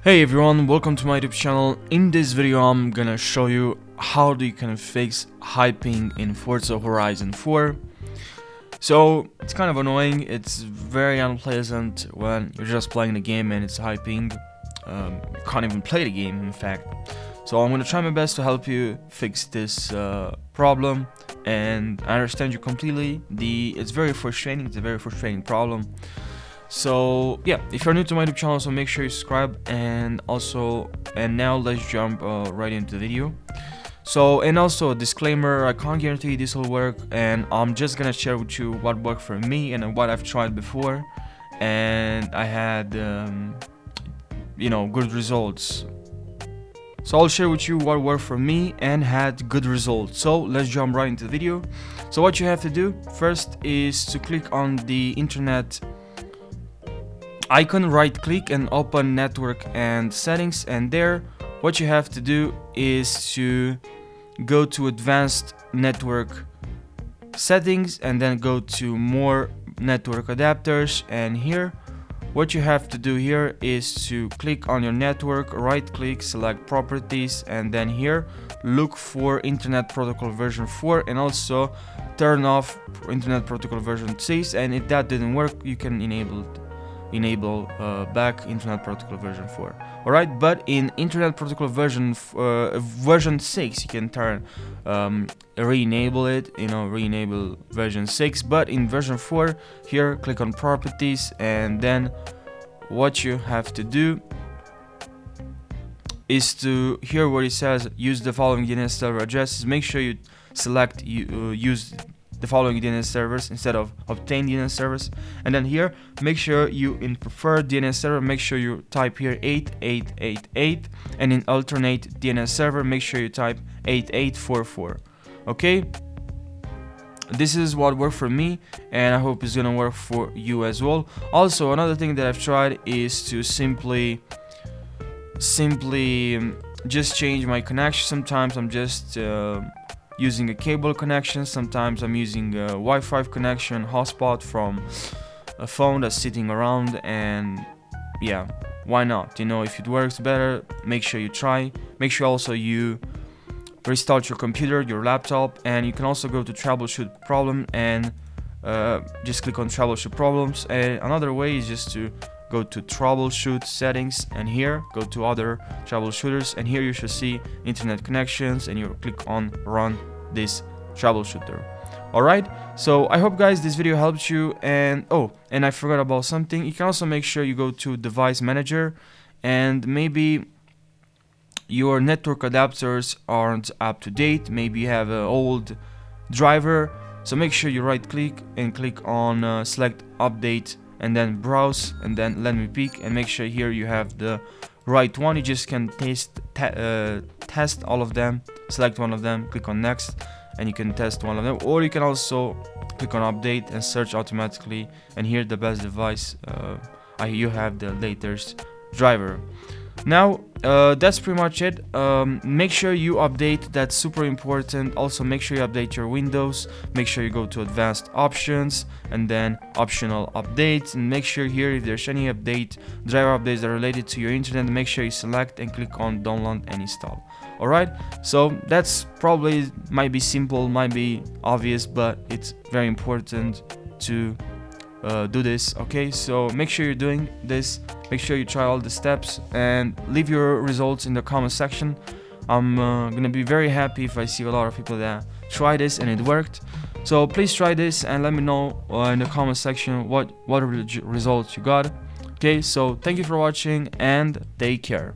Hey everyone, welcome to my YouTube channel. In this video I'm gonna show you how do you kind of fix high ping in Forza Horizon 4. So it's kind of annoying, it's very unpleasant when you're just playing the game and it's high ping. You can't even play the game in fact. So I'm gonna try my best to help you fix this problem, and I understand you completely. It's very frustrating, it's a very frustrating problem. So yeah, if you're new to my YouTube channel, so make sure you subscribe, and now let's jump right into the video. So, and also a disclaimer, I can't guarantee this will work, and I'm just gonna share with you what worked for me and what I've tried before, and I had good results. So I'll share with you what worked for me and had good results. So let's jump right into the video. So what you have to do first is to click on the internet icon, right click and open network and settings, and there what you have to do is to go to advanced network settings and then go to more network adapters, and here what you have to do here is to click on your network, right click, select properties, and then here look for Internet Protocol version 4 and also turn off Internet Protocol version 6, and if that didn't work you can enable back Internet Protocol version 4. Alright, but in Internet Protocol version 6 you can turn re-enable it, re-enable version 6, but in version 4 here click on properties, and then what you have to do is to here where it says use the following DNS server addresses, make sure you select use the following DNS servers instead of obtain DNS servers, and then here make sure you in preferred DNS server make sure you type here 8888, and in alternate DNS server make sure you type 8844. Okay, this is what worked for me and I hope it's gonna work for you as well. Also, another thing that I've tried is to simply just change my connection. Sometimes I'm just using a cable connection, sometimes I'm using a Wi-Fi connection hotspot from a phone that's sitting around, and yeah, why not? If it works better, make sure you try. Make sure also you restart your computer, your laptop, and you can also go to troubleshoot problem and just click on troubleshoot problems. And another way is just to go to troubleshoot settings and here go to other troubleshooters, and here you should see internet connections, and you click on run this troubleshooter. Alright, so I hope guys this video helped you, and and I forgot about something. You can also make sure you go to device manager, and maybe your network adapters aren't up to date, maybe you have an old driver, so make sure you right click and click on select update and then browse, and then let me pick, and make sure here you have the right one. You just can test all of them, select one of them, click on next, and you can test one of them, or you can also click on update and search automatically, and here the best device you have the latest driver. Now that's pretty much it. Make sure you update, that's super important. Also make sure you update your Windows, make sure you go to advanced options and then optional updates, and make sure here if there's any driver updates that are related to your internet, make sure you select and click on download and install. Alright, so that's probably might be simple, might be obvious, but it's very important to do this. Okay, so make sure you're doing this, make sure you try all the steps and leave your results in the comment section. I'm gonna be very happy if I see a lot of people that try this and it worked. So please try this and let me know in the comment section what results you got. Okay, so thank you for watching and take care.